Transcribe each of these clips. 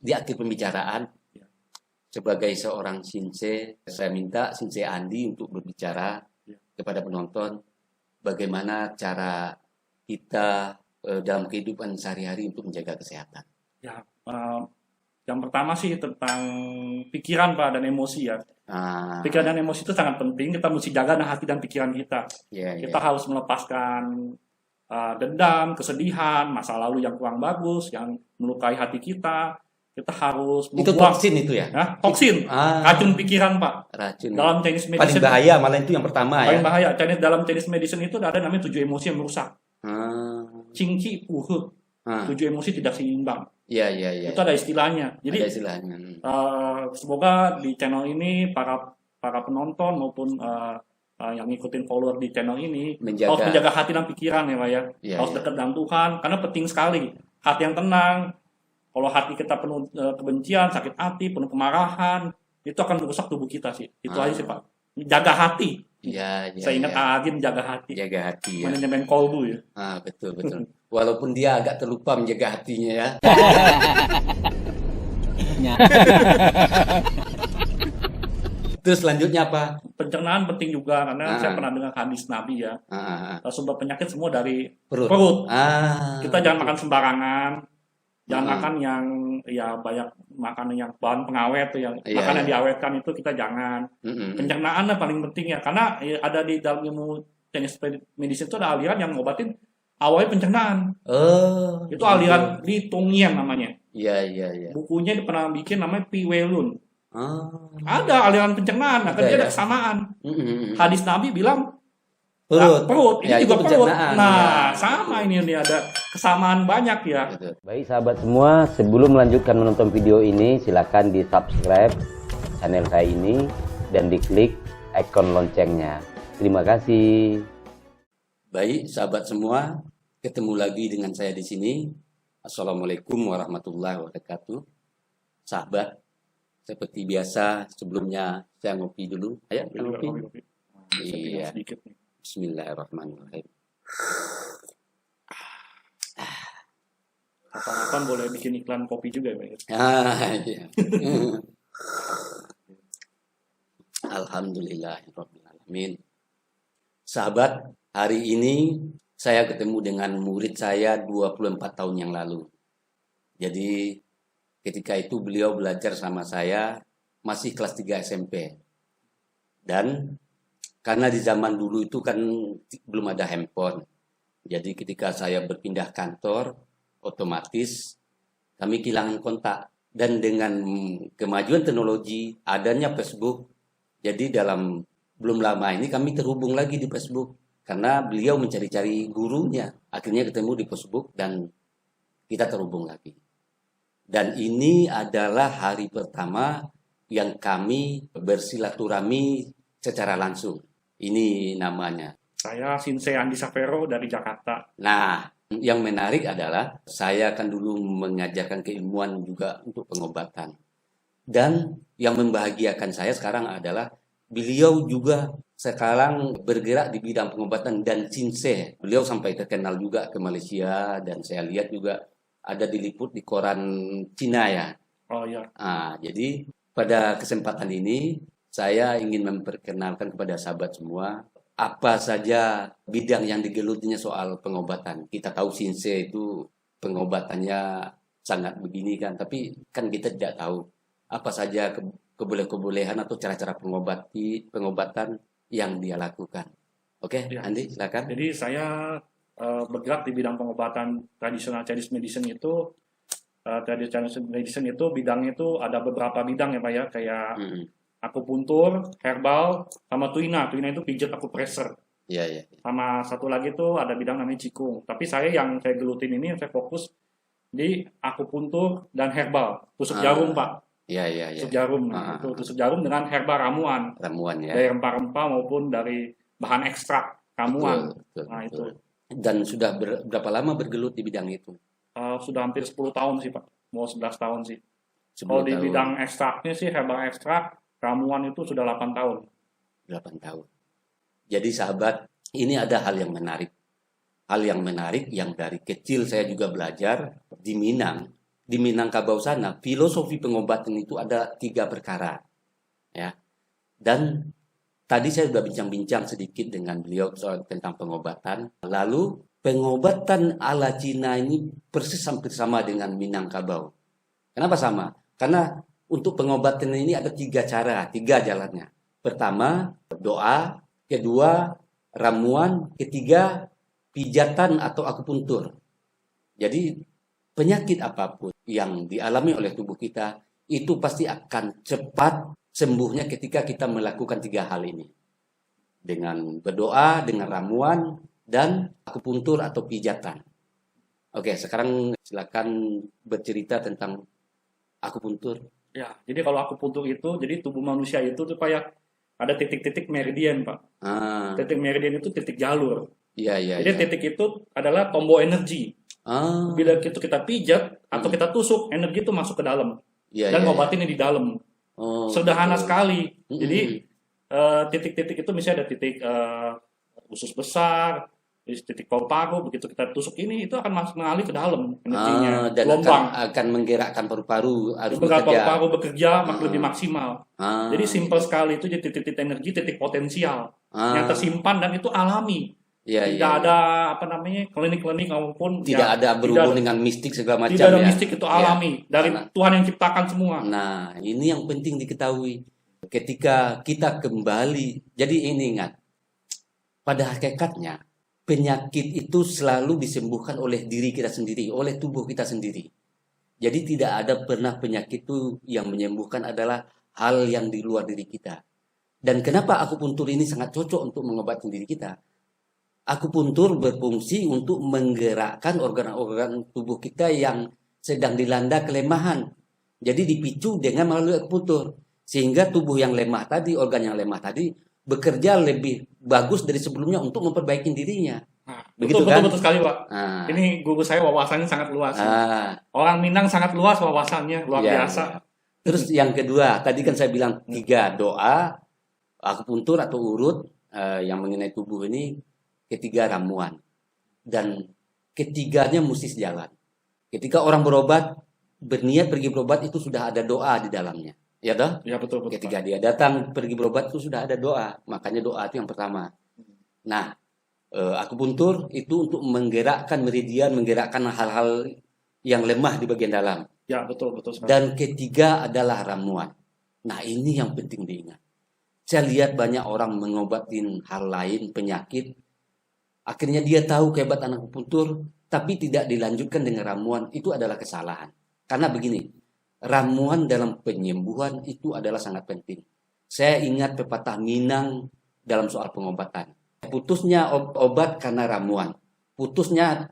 di akhir pembicaraan sebagai seorang Shinsei, saya minta Shinsei Andi untuk berbicara kepada penonton bagaimana cara kita dalam kehidupan sehari-hari untuk menjaga kesehatan. Ya, yang pertama sih tentang pikiran Pak dan emosi ya. Pikiran dan emosi itu sangat penting. Kita mesti jaga hati dan pikiran kita. Kita harus melepaskan dendam, kesedihan, masa lalu yang kurang bagus, yang melukai hati kita. Kita harus itu toksin itu ya? Toksin, racun pikiran Pak. Racun. Dalam Chinese medicine paling bahaya malah itu yang pertama paling bahaya. Dalam Chinese medicine itu ada namanya 7 emosi yang merusak. Cingci puhut. 7 emosi tidak seimbang. Iya. Itu ada istilahnya. Jadi ada istilahnya. Semoga di channel ini para penonton maupun yang ngikutin follower di channel ini harus menjaga hati dan pikiran ya Pak ya. Harus dekat dengan Tuhan karena penting sekali hati yang tenang. Kalau hati kita penuh kebencian, sakit hati, penuh kemarahan, itu akan merusak tubuh kita sih. Itu aja sih Pak. Jaga hati. Saya ingat Agin jaga hati. Jaga hati ya. Manajemen kolbu ya. Betul. Walaupun dia agak terlupa menjaga hatinya ya. Terus selanjutnya apa? Pencernaan penting juga karena saya pernah dengar hadis Nabi ya. Sumber penyakit semua dari perut. Kita jangan makan sembarangan. Jangan makan yang banyak makanan yang bahan pengawet tuh yang makanan yang diawetkan itu kita jangan. Pencernaan paling penting ya karena ada di dalam ilmu Chinese medicine itu ada aliran yang ngobatin awalnya pencernaan. Itu aliran Li Tongyan namanya. Iya. Bukunya pernah bikin namanya Pi Welun. Ada aliran pencernaan, dia ada kesamaan. Hadis Nabi bilang perut, ini juga perut. Sama ini ada kesamaan banyak ya. Baik sahabat semua, sebelum melanjutkan menonton video ini, silakan di subscribe channel saya ini dan diklik ikon loncengnya. Terima kasih. Baik sahabat semua, ketemu lagi dengan saya di sini. Assalamualaikum warahmatullahi wabarakatuh. Sahabat, seperti biasa sebelumnya saya ngopi dulu. Ayo ngopi. Iya. Bismillahirrahmanirrahim. Kapan-kapan boleh bikin iklan kopi juga ya Pak? Iya. Alhamdulillahirrahmanirrahim. Sahabat, hari ini saya ketemu dengan murid saya 24 tahun yang lalu. Jadi ketika itu beliau belajar sama saya masih kelas 3 SMP. Dan karena di zaman dulu itu kan belum ada handphone. Jadi ketika saya berpindah kantor, otomatis kami kehilangan kontak. Dan dengan kemajuan teknologi, adanya Facebook, jadi belum lama ini kami terhubung lagi di Facebook. Karena beliau mencari-cari gurunya. Akhirnya ketemu di Facebook dan kita terhubung lagi. Dan ini adalah hari pertama yang kami bersilaturahmi secara langsung. Ini namanya. Saya Shinsei Andi Savero dari Jakarta. Nah, yang menarik adalah saya kan dulu mengajarkan keilmuan juga untuk pengobatan. Dan yang membahagiakan saya sekarang adalah beliau juga sekarang bergerak di bidang pengobatan dan Shinsei. Beliau sampai terkenal juga ke Malaysia dan saya lihat juga ada diliput di koran Cina ya. Oh iya. Jadi pada kesempatan ini saya ingin memperkenalkan kepada sahabat semua apa saja bidang yang digelutinya soal pengobatan. Kita tahu Shinsei itu pengobatannya sangat begini kan, tapi kan kita tidak tahu apa saja kebolehan atau cara-cara pengobatan yang dia lakukan. Oke, ya. Andi, silakan. Jadi saya bergerak di bidang pengobatan tradisional Chinese medicine itu. Tradisional Chinese medicine itu bidangnya itu ada beberapa bidang ya Pak ya, kayak akupuntur, herbal, sama tuina. Tuina itu pijat akupressor. Iya. Sama satu lagi tuh ada bidang namanya Qigong. Tapi yang saya gelutin ini, saya fokus di akupuntur dan herbal. Tusuk jarum Pak. Iya. Tusuk jarum. Itu tusuk jarum dengan herbal ramuan. Ramuan ya. Dari rempah-rempah maupun dari bahan ekstrak ramuan. Betul. Itu. Dan sudah berapa lama bergelut di bidang itu? Sudah hampir 10 tahun sih Pak. Mau 11 tahun sih. Kalau di bidang ekstraknya sih, herbal ekstrak, ramuan itu sudah 8 tahun. 8 tahun. Jadi sahabat, ini ada hal yang menarik. Hal yang menarik yang dari kecil saya juga belajar di Minang. di Minangkabau sana, filosofi pengobatan itu ada 3 perkara. Ya. Dan tadi saya sudah bincang-bincang sedikit dengan beliau soal tentang pengobatan. Lalu pengobatan ala Cina ini persis hampir sama dengan Minangkabau. Kenapa sama? Karena untuk pengobatan ini ada 3 cara, 3 jalannya. Pertama, doa. Kedua, ramuan. Ketiga, pijatan atau akupuntur. Jadi penyakit apapun yang dialami oleh tubuh kita itu pasti akan cepat sembuhnya ketika kita melakukan 3 hal ini. Dengan berdoa, dengan ramuan, dan akupuntur atau pijatan. Oke, sekarang silakan bercerita tentang akupuntur. Ya, jadi kalau akupuntur itu, jadi tubuh manusia itu tuh kayak ada titik-titik meridian, Pak. Titik meridian itu titik jalur. Iya. Jadi titik itu adalah tombol energi. Bila itu kita pijat atau kita tusuk, energi itu masuk ke dalam. Dan ngobatinnya di dalam. Sederhana sekali. Jadi titik-titik itu misalnya ada titik usus besar, titik paru-paru, begitu kita tusuk ini itu akan masuk mengalir ke dalam energinya. Dan akan menggerakkan paru-paru harus paru-paru bekerja lebih maksimal. Jadi simpel sekali itu, jadi titik-titik energi, titik potensial yang tersimpan dan itu alami. Tidak ada klinik-klinik maupun tidak ada berhubung dengan mistik segala macam. Tidak ada mistik, itu alami dari Tuhan yang ciptakan semua. Nah, ini yang penting diketahui. Ketika kita kembali, jadi ini ingat, pada hakikatnya penyakit itu selalu disembuhkan oleh diri kita sendiri, oleh tubuh kita sendiri. Jadi tidak ada pernah penyakit itu yang menyembuhkan adalah hal yang di luar diri kita. Dan kenapa akupuntur ini sangat cocok untuk mengobati diri kita? Akupuntur berfungsi untuk menggerakkan organ-organ tubuh kita yang sedang dilanda kelemahan. Jadi dipicu dengan melalui akupuntur. Sehingga tubuh yang lemah tadi, organ yang lemah tadi, bekerja lebih bagus dari sebelumnya untuk memperbaiki dirinya. Begitu betul sekali, Pak. Ini guru saya wawasannya sangat luas. Orang Minang sangat luas wawasannya, luar biasa. Terus yang kedua, tadi kan saya bilang 3, doa, akupuntur atau urut yang mengenai tubuh ini. Ketiga, ramuan. Dan ketiganya mesti sejalan. Ketika orang berobat, berniat pergi berobat itu sudah ada doa di dalamnya. Ya toh? Ya betul. Ketika dia datang pergi berobat itu sudah ada doa. Makanya doa itu yang pertama. Nah, akupuntur itu untuk menggerakkan meridian, menggerakkan hal-hal yang lemah di bagian dalam. Ya betul sekali. Dan ketiga adalah ramuan. Nah, ini yang penting diingat. Saya lihat banyak orang mengobatin hal lain, penyakit. Akhirnya dia tahu kehebatan akupuntur, tapi tidak dilanjutkan dengan ramuan. Itu adalah kesalahan. Karena begini, ramuan dalam penyembuhan itu adalah sangat penting. Saya ingat pepatah Minang dalam soal pengobatan. Putusnya obat karena ramuan. Putusnya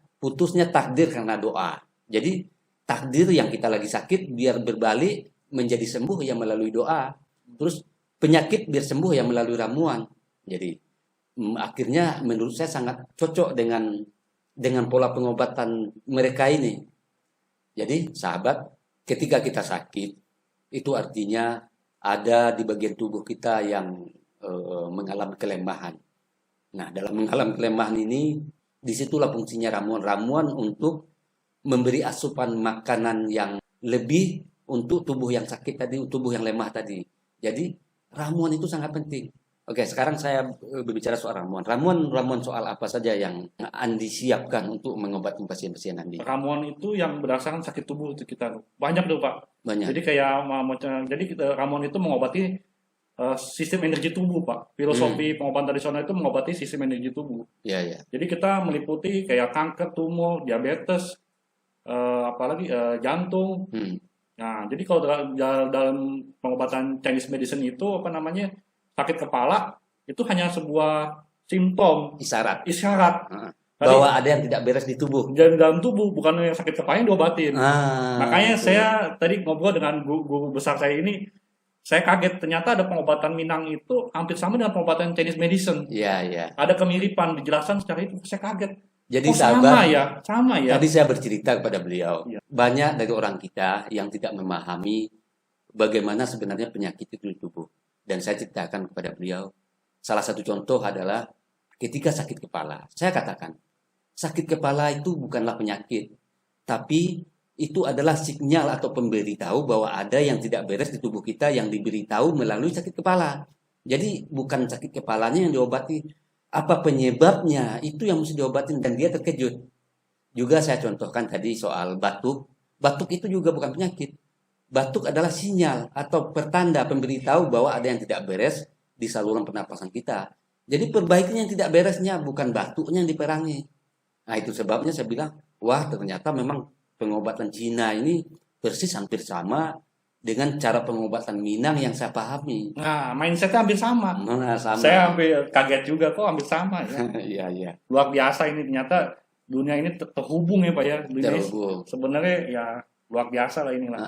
takdir karena doa. Jadi takdir yang kita lagi sakit biar berbalik menjadi sembuh yang melalui doa. Terus penyakit biar sembuh yang melalui ramuan. Jadi akhirnya menurut saya sangat cocok dengan pola pengobatan mereka ini. Jadi sahabat, ketika kita sakit, itu artinya ada di bagian tubuh kita yang mengalami kelemahan. Nah, dalam mengalami kelemahan ini, disitulah fungsinya ramuan. Ramuan untuk memberi asupan makanan yang lebih untuk tubuh yang sakit tadi, tubuh yang lemah tadi. Jadi, ramuan itu sangat penting. Oke, sekarang saya berbicara soal ramuan. Ramuan soal apa saja yang Andi siapkan untuk mengobati pasien-pasien Andi? Ramuan itu yang berdasarkan sakit tubuh itu kita banyak tuh, Pak. Banyak. Jadi kayak ramuan itu mengobati sistem energi tubuh, Pak. Filosofi pengobatan tradisional itu mengobati sistem energi tubuh. Iya. Jadi kita meliputi kayak kanker, tumor, diabetes, apalagi jantung. Nah, jadi kalau dalam pengobatan Chinese medicine itu sakit kepala itu hanya sebuah simptom, isyarat. Bahwa ada yang tidak beres di tubuh. Dan dalam tubuh, bukan yang sakit kepala yang diobatin. Makanya saya tadi ngobrol dengan guru besar saya ini, saya kaget ternyata ada pengobatan Minang itu hampir sama dengan pengobatan Chinese medicine. Iya. Ada kemiripan, dijelaskan secara itu, saya kaget. Jadi sahabat, sama ya. Tadi saya bercerita kepada beliau, banyak dari orang kita yang tidak memahami bagaimana sebenarnya penyakit itu di tubuh. Dan saya ceritakan kepada beliau, salah satu contoh adalah ketika sakit kepala. Saya katakan, sakit kepala itu bukanlah penyakit, tapi itu adalah sinyal atau pemberitahu bahwa ada yang tidak beres di tubuh kita yang diberitahu melalui sakit kepala. Jadi bukan sakit kepalanya yang diobati, apa penyebabnya itu yang mesti diobatin, dan dia terkejut. Juga saya contohkan tadi soal batuk. Batuk itu juga bukan penyakit. Batuk adalah sinyal atau pertanda pemberitahu bahwa ada yang tidak beres di saluran pernapasan kita. Jadi perbaikinya yang tidak beresnya, bukan batuknya yang diperangi. Nah itu sebabnya saya bilang, wah ternyata memang pengobatan Cina ini persis hampir sama dengan cara pengobatan Minang yang saya pahami. Nah, mindsetnya hampir sama. Nah, sama. Saya hampir kaget juga kok hampir sama ya. Iya, iya. Luar biasa ini, ternyata dunia ini terhubung ya Pak ya. Terhubung. Sebenarnya ya luar biasa lah inilah.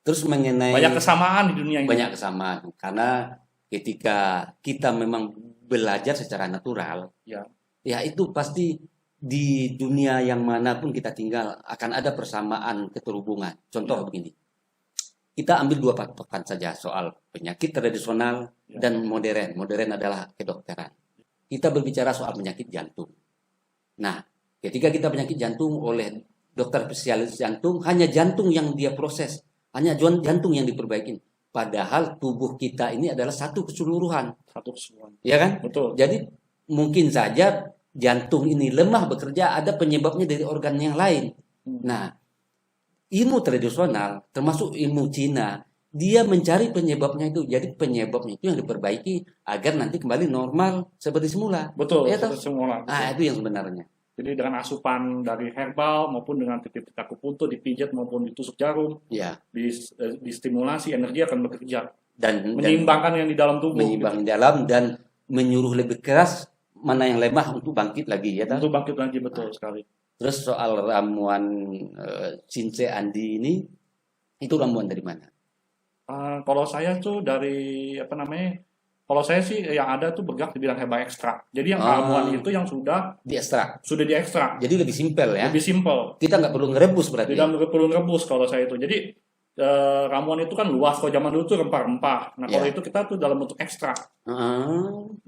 Terus mengenai banyak kesamaan di dunia ini. Banyak kesamaan karena ketika kita memang belajar secara natural, ya itu pasti di dunia yang manapun kita tinggal akan ada persamaan keterhubungan. Contoh begini, kita ambil 2 patokan saja soal penyakit tradisional dan modern. Modern adalah kedokteran. Kita berbicara soal penyakit jantung. Nah, ketika kita penyakit jantung oleh dokter spesialis jantung, hanya jantung yang dia proses, hanya jantung yang diperbaiki. Padahal tubuh kita ini adalah satu keseluruhan. Satu keseluruhan. Ya kan? Betul. Jadi mungkin saja jantung ini lemah bekerja, ada penyebabnya dari organ yang lain. Nah, ilmu tradisional, termasuk ilmu Cina, dia mencari penyebabnya itu. Jadi penyebabnya itu yang diperbaiki agar nanti kembali normal seperti semula. Betul, ya, seperti semula. Nah, itu yang sebenarnya. Jadi dengan asupan dari herbal maupun dengan titik-titik akupunktur, dipijat maupun ditusuk jarum, distimulasi, energi akan bekerja. Dan menyeimbangkan yang di dalam tubuh. Menyeimbang di dalam dan menyuruh lebih keras mana yang lemah untuk bangkit lagi, ya. Untuk bangkit lagi, betul sekali. Terus soal ramuan Cince Andi ini, itu ramuan dari mana? Kalau saya tuh dari kalau saya sih yang ada tuh bergerak di bidang herbal ekstrak. Jadi yang ramuan itu yang sudah diekstrak. Jadi lebih simpel ya. Lebih simpel. Kita nggak perlu ngerebus berarti. Tidak perlu ngerebus kalau saya itu. Jadi ramuan itu kan luas. Kalau zaman dulu tuh rempah-rempah. Nah kalau itu kita tuh dalam bentuk ekstrak.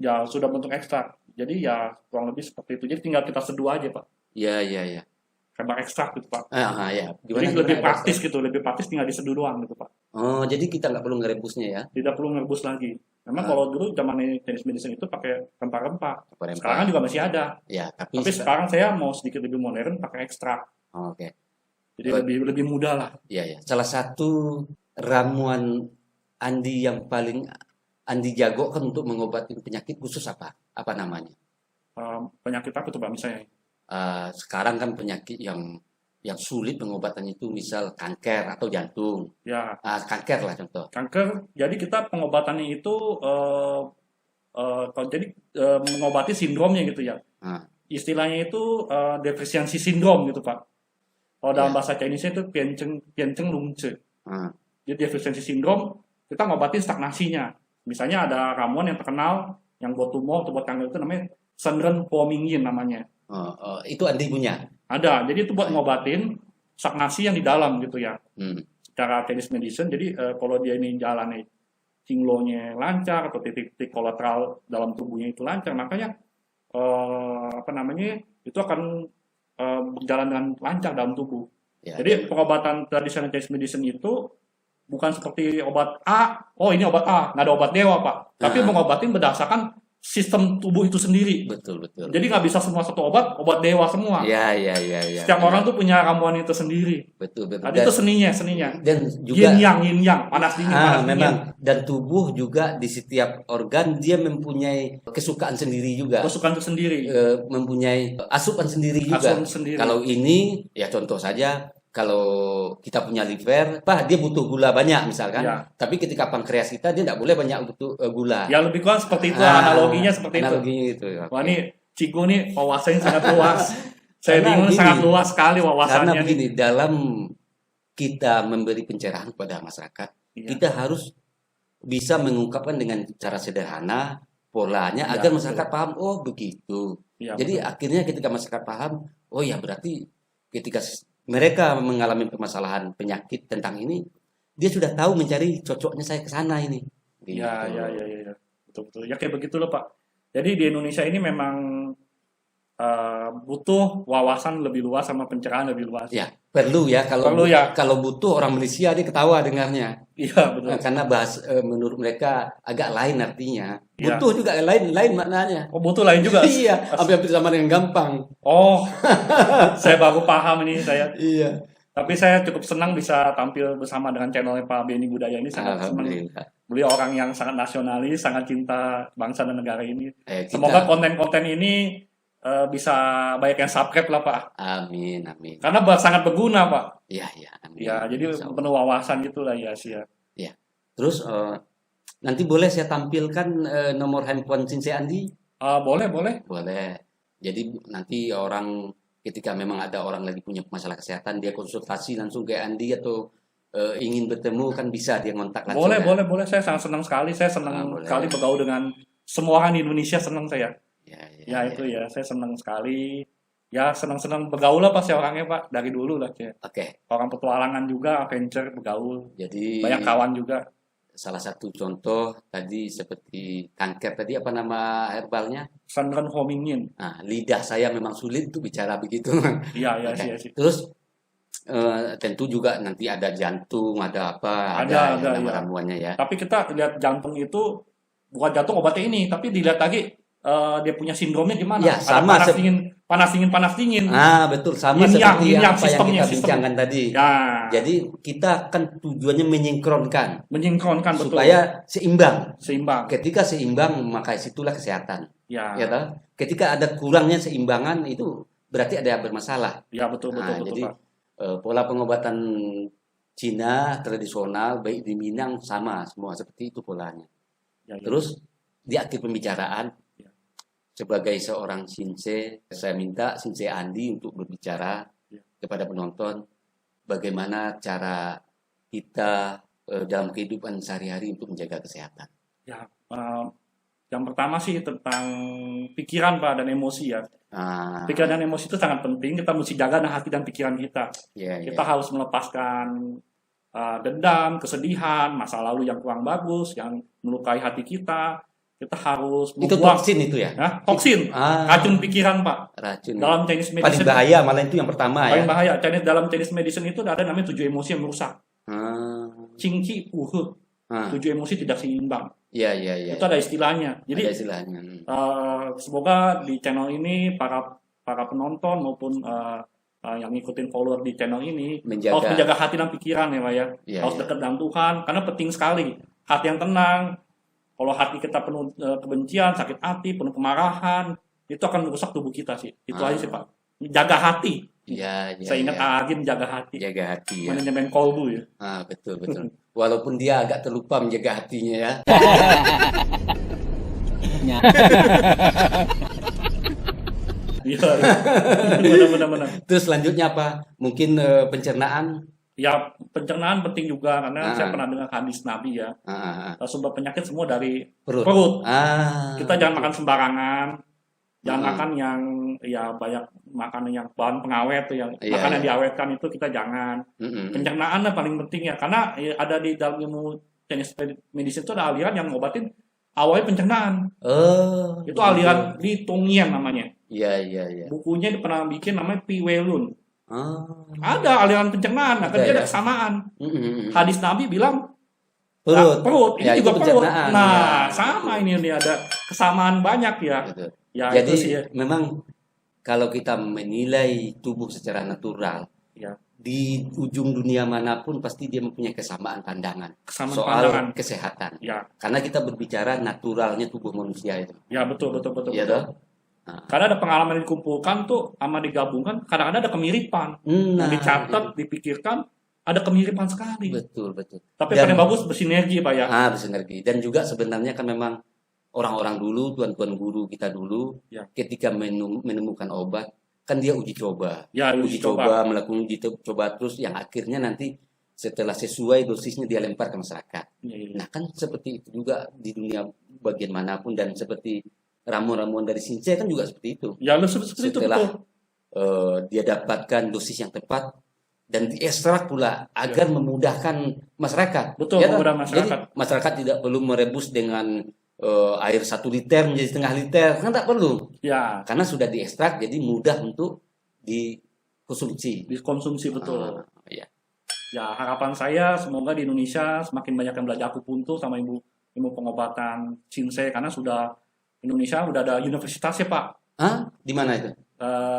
Ya sudah bentuk ekstrak. Jadi ya kurang lebih seperti itu. Jadi tinggal kita seduh aja Pak. Iya. Herbal ekstrak gitu Pak. Ya. Jadi lebih praktis gitu. Lebih praktis tinggal diseduh doang gitu Pak. Oh, jadi kita nggak perlu ngerebusnya ya? Tidak perlu ngerebus lagi. Memang kalau dulu zaman Chinese medicine itu pakai rempah-rempah. Sekarang juga masih ada. Ya, tapi sekarang saya mau sedikit lebih modern pakai ekstrak. Oke. Jadi lebih mudah lah. Iya. Salah satu ramuan Andi yang paling Andi jagokan untuk mengobati penyakit khusus apa? Apa namanya? Penyakit apa tuh Pak misalnya? Sekarang kan penyakit yang sulit pengobatannya itu misal kanker atau jantung. Ya. Kanker lah contoh. Kanker, jadi kita pengobatannya itu mengobati sindromnya gitu ya. Istilahnya itu defisiensi sindrom gitu Pak. Kalau dalam bahasa Chinese itu pianceng lungce. Jadi defisiensi sindrom, kita ngobatin stagnasinya. Misalnya ada ramuan yang terkenal yang buat tumor atau buat kanker itu namanya Shenren Pomingyin namanya. Itu Andi punya. Ada, jadi itu buat ngobatin stagnasi yang di dalam gitu ya. Secara Chinese medicine, jadi kalau dia ini jalannya cinglonya lancar atau titik-titik kolateral dalam tubuhnya itu lancar, makanya itu akan berjalan dengan lancar dalam tubuh. Ya, jadi pengobatan tradisional Chinese medicine itu bukan seperti obat A, ini obat A, nggak ada obat dewa Pak. Tapi mengobatin berdasarkan sistem tubuh itu sendiri. Betul. Jadi nggak bisa semua satu obat dewa semua. Iya. Setiap orang tuh punya ramuan itu sendiri. Betul. Tadi itu seninya. Dan juga yin yang, panas dingin. Memang. Dan tubuh juga di setiap organ dia mempunyai kesukaan sendiri juga. Kesukaan itu sendiri. Mempunyai asupan sendiri juga. Kalau ini ya contoh saja. Kalau kita punya liver, dia butuh gula banyak misalkan. Ya. Tapi ketika pankreas kita dia tidak boleh banyak butuh gula. Ya lebih kurang seperti itu, analoginya seperti itu. Okay. Wah ini Cigo nih wawasannya sangat luas. Saya bingung sangat luas sekali wawasannya. Karena begini, dalam kita memberi pencerahan kepada masyarakat, kita harus bisa mengungkapkan dengan cara sederhana polanya agar masyarakat paham. Oh begitu. Ya, jadi akhirnya ketika masyarakat paham, oh ya berarti ketika mereka mengalami permasalahan penyakit tentang ini, dia sudah tahu mencari cocoknya saya ke sana ini. Iya. Betul. Ya kayak begitu loh Pak. Jadi di Indonesia ini memang butuh wawasan lebih luas sama pencerahan lebih luas. Ya, perlu ya kalau butuh orang Malaysia dia ketawa dengarnya. Iya, betul. Karena menurut mereka agak lain artinya. Ya. Butuh juga lain maknanya. Oh, butuh lain juga. Iya, hampir sama dengan gampang. Oh. Saya baru paham ini saya. Iya. Tapi saya cukup senang bisa tampil bersama dengan channelnya Pak Benny Budaya ini. Sangat senang. Beliau orang yang sangat nasionalis, sangat cinta bangsa dan negara ini. Semoga konten-konten ini bisa banyak yang subscribe lah Pak. Amin. Karena sangat berguna Pak. Iya. Amin. Ya, jadi penuh wawasan gitulah ya sih ya. Iya. Terus nanti boleh saya tampilkan nomor handphone Sensei Andi? Boleh. Boleh. Jadi nanti ketika memang ada orang lagi punya masalah kesehatan, dia konsultasi langsung ke Andi atau ingin bertemu kan bisa dia kontak langsung. Boleh. Saya sangat senang sekali. Saya senang sekali bergaul dengan semua orang di Indonesia, senang saya. Ya, saya senang sekali. Ya, senang bergaul lah Pak, saya orangnya Pak, dari dulu lah. Oke. Orang petualangan juga, adventure, bergaul. Jadi banyak kawan juga. Salah satu contoh tadi seperti kanker tadi, apa nama herbalnya? Sandran homingin. Nah, lidah saya memang sulit untuk bicara begitu. Iya. Terus tentu juga nanti ada jantung, ada apa, ada ramuannya ya. Tapi kita lihat jantung itu bukan jantung obatnya ini, tapi dilihat lagi dia punya sindromnya gimana? Ya, sama ada panas dingin. Betul, sama seperti apa yang kita bincangkan tadi. Ya. Jadi kita kan tujuannya menyingkronkan betul. Supaya seimbang. Ketika seimbang maka situlah kesehatan. Ya toh? Ketika ada kurangnya seimbangan itu berarti ada yang bermasalah. Ya betul. Jadi pola pengobatan Cina tradisional baik di Minang sama semua seperti itu polanya. Ya. Terus di akhir pembicaraan sebagai seorang Sensei, saya minta Sensei Andi untuk berbicara kepada penonton bagaimana cara kita dalam kehidupan sehari-hari untuk menjaga kesehatan. Ya, yang pertama sih tentang pikiran Pak dan emosi ya. Pikiran dan emosi itu sangat penting. Kita mesti jaga hati dan pikiran kita. Kita harus melepaskan dendam, kesedihan, masa lalu yang kurang bagus, yang melukai hati kita. Kita harus itu toksin itu ya? Toksin, racun pikiran Pak. Racun. Dalam Chinese medicine. Paling bahaya malah itu yang pertama paling bahaya. Dalam Chinese medicine itu ada namanya 7 emosi yang merusak. Cingci, 7 emosi tidak seimbang. Iya. Itu ada istilahnya. Jadi semoga di channel ini para penonton maupun yang ngikutin follower di channel ini harus menjaga hati dan pikiran ya Pak ya. Harus dekat dengan Tuhan karena penting sekali. Hati yang tenang. Kalau hati kita penuh kebencian, sakit hati, penuh kemarahan, itu akan merusak tubuh kita sih. Itu aja sih Pak. Jaga hati. Iya. Saya ingat Agim jaga hati. Jaga hati ya. Manajemen kolbu ya. Betul. Walaupun dia agak terlupa menjaga hatinya ya. Iya. Benar. Terus selanjutnya apa? Mungkin pencernaan. Ya, pencernaan penting juga karena saya pernah dengar hadis Nabi ya. Sumber penyakit semua dari perut. Kita jangan makan sembarangan. Jangan makan yang banyak makanan yang bahan pengawet tuh yang makanan yang diawetkan itu kita jangan. Pencernaan paling penting ya karena ada di dalam ilmu Chinese medicine itu ada aliran yang ngobatin awalnya pencernaan. Itu aliran Li Tongyan namanya. Iya. Bukunya pernah bikin namanya Pi Welun. Ada aliran pencernaan, dia ada kesamaan. Hadis Nabi bilang perut ini juga perut. Sama ini ada kesamaan banyak ya. Ya jadi itu sih ya. Memang kalau kita menilai tubuh secara natural, di ujung dunia manapun pasti dia mempunyai kesamaan pandangan soal kesehatan. Karena kita berbicara naturalnya tubuh manusia itu. Ya betul. Ya toh? Karena ada pengalaman yang dikumpulkan tuh sama digabungkan, kadang-kadang ada kemiripan. Dicatat, dipikirkan, ada kemiripan sekali. Betul. Tapi paling bagus bersinergi Pak ya. Bersinergi. Dan juga sebenarnya kan memang orang-orang dulu, tuan-tuan guru kita dulu, ketika menemukan obat, kan dia uji coba. Uji coba, melakukan uji coba terus yang akhirnya nanti setelah sesuai dosisnya dia lempar ke masyarakat. Nah kan seperti itu juga di dunia bagian manapun dan seperti ramuan-ramuan dari Sensei kan juga seperti itu. Setelah dia dapatkan dosis yang tepat dan diekstrak pula agar memudahkan masyarakat. Betul, memudahkan masyarakat. Jadi masyarakat tidak perlu merebus dengan air 1 liter menjadi setengah liter, kan tak perlu. Ya. Karena sudah diekstrak, jadi mudah untuk dikonsumsi. Dikonsumsi, betul. Ya. Ya, harapan saya semoga di Indonesia semakin banyak yang belajar akupuntur sama ilmu pengobatan Shinsei, karena Indonesia udah ada universitasnya, Pak. Hah? Di mana itu?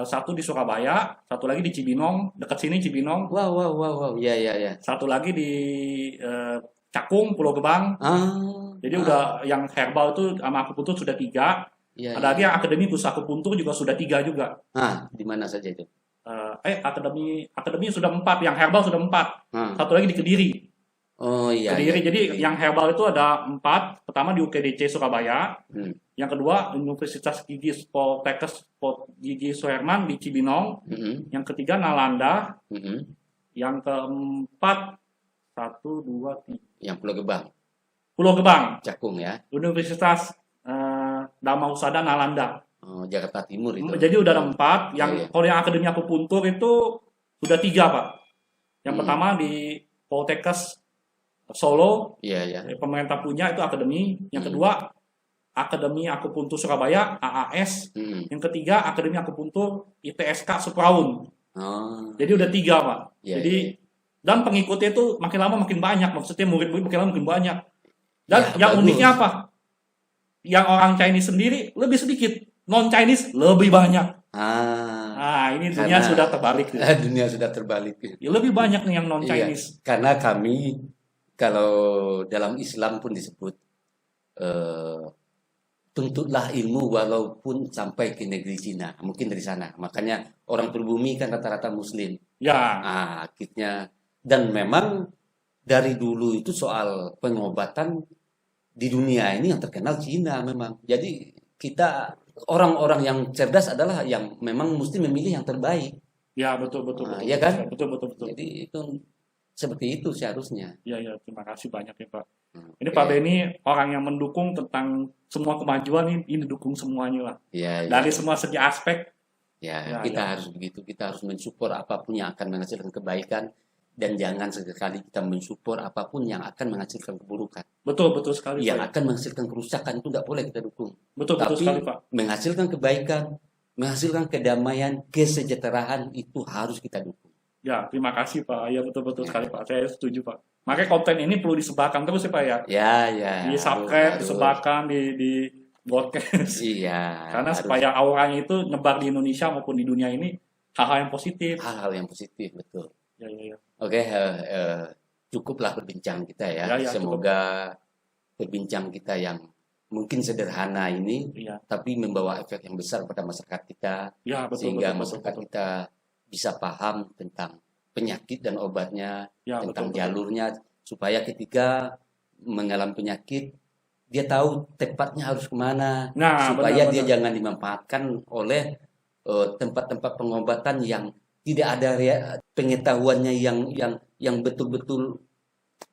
Satu di Surabaya, satu lagi di Cibinong, dekat sini Cibinong. Wow. Ya. Satu lagi di Cakung, Pulau Gebang. Jadi udah yang herbal itu sama akupuntur sudah 3. Ada lagi yang akademi khusus akupuntur juga sudah 3 juga. Di mana saja itu? Akademi sudah 4, yang herbal sudah 4. Satu lagi di Kediri. Oh iya. Kediri. Iya. Jadi yang herbal itu ada 4. Pertama di UKDC Surabaya. Yang kedua Universitas Gigi Poltekkes Gigi Suherman di Cibinong. Yang ketiga Nalanda. Yang keempat 1, 2, 3. Yang Pulau Gebang. Pulau Gebang. Cakung ya. Universitas Dharma Husada Nalanda. Jakarta Timur itu. Jadi udah ada 4. Yang kalau yang akademi akupuntur itu sudah 3, Pak. Yang pertama di Poltekkes Solo. Iya. Pemerintah punya itu akademi. Yang kedua Akademi Akupuntur Surabaya AAS. Yang ketiga Akademi Akupuntur ITSK Supraun. Jadi udah 3, Pak. Jadi dan pengikutnya itu makin lama makin banyak. Maksudnya murid-murid makin lama makin banyak. Dan yang bagus. uniknya apa? Yang orang Chinese sendiri lebih sedikit. Non-Chinese lebih banyak. Ini dunia sudah terbalik. Dunia sudah terbalik. Ya, lebih banyak nih yang non-Chinese. Karena kami, kalau dalam Islam pun disebut, tuntutlah ilmu walaupun sampai ke negeri Cina. Mungkin dari sana. Makanya orang pribumi kan rata-rata Muslim. Ya. Akhirnya. Dan memang dari dulu itu soal pengobatan di dunia ini yang terkenal Cina memang. Jadi kita orang-orang yang cerdas adalah yang memang mesti memilih yang terbaik. Ya, betul. Ya kan? Betul. Jadi itu seperti itu seharusnya. Ya, terima kasih banyak ya, Pak. Ini Pak Benny orang yang mendukung tentang semua kemajuan ini didukung semuanya lah. Ya. Dari semua segi aspek. Kita harus begitu. Kita harus mensupport apapun yang akan menghasilkan kebaikan. Dan jangan sekali kita mensupport apapun yang akan menghasilkan keburukan. Betul sekali. Yang akan menghasilkan kerusakan itu tidak boleh kita dukung. Betul sekali, Pak. Menghasilkan kebaikan, menghasilkan kedamaian, kesejahteraan itu harus kita dukung. Ya, terima kasih, Pak. Ya, betul sekali, Pak. Saya setuju, Pak. Makanya konten ini perlu disebarkan terus ya, Pak ya. Ya. Di subscribe, disebarkan di broadcast. Iya. Karena supaya auranya itu nyebar di Indonesia maupun di dunia ini hal-hal yang positif. Hal-hal yang positif, betul. Ya. Oke, cukuplah perbincangan kita ya. Semoga perbincangan kita yang mungkin sederhana ini, tapi membawa efek yang besar pada masyarakat kita, sehingga masyarakat kita bisa paham tentang penyakit dan obatnya, tentang jalurnya, supaya ketika mengalami penyakit dia tahu tepatnya harus kemana, supaya dia jangan dimanfaatkan oleh tempat-tempat pengobatan yang tidak ada pengetahuannya yang betul-betul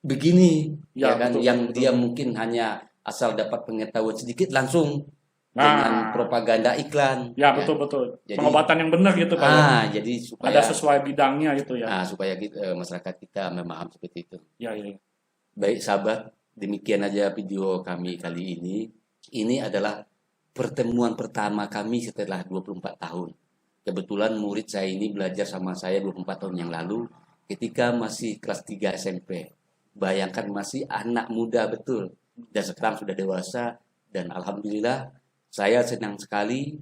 begini, kan? Betul, yang dia mungkin hanya asal dapat pengetahuan sedikit langsung dengan propaganda iklan. Ya, betul. Jadi, pengobatan yang benar gitu, Pak. Jadi supaya ada sesuai bidangnya gitu ya. Supaya masyarakat kita memahami seperti itu. Ya. Baik sahabat, demikian aja video kami kali ini. Ini adalah pertemuan pertama kami setelah 24 tahun. Kebetulan murid saya ini belajar sama saya 24 tahun yang lalu ketika masih kelas 3 SMP. Bayangkan masih anak muda betul. Dan sekarang sudah dewasa. Dan alhamdulillah saya senang sekali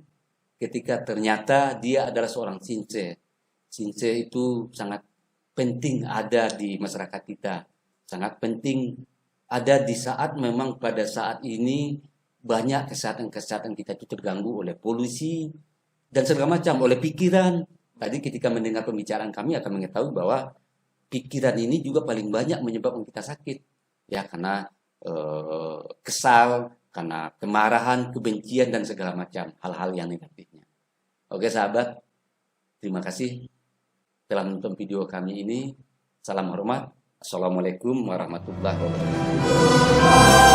ketika ternyata dia adalah seorang Shinsei. Shinsei itu sangat penting ada di masyarakat kita. Sangat penting ada di saat memang pada saat ini banyak kesehatan kita itu terganggu oleh polusi, dan segala macam, oleh pikiran. Tadi ketika mendengar pembicaraan kami akan mengetahui bahwa pikiran ini juga paling banyak menyebabkan kita sakit. Ya, karena kesal, karena kemarahan, kebencian, dan segala macam hal-hal yang negatifnya. Oke sahabat, terima kasih telah menonton video kami ini. Salam hormat. Assalamualaikum warahmatullahi wabarakatuh.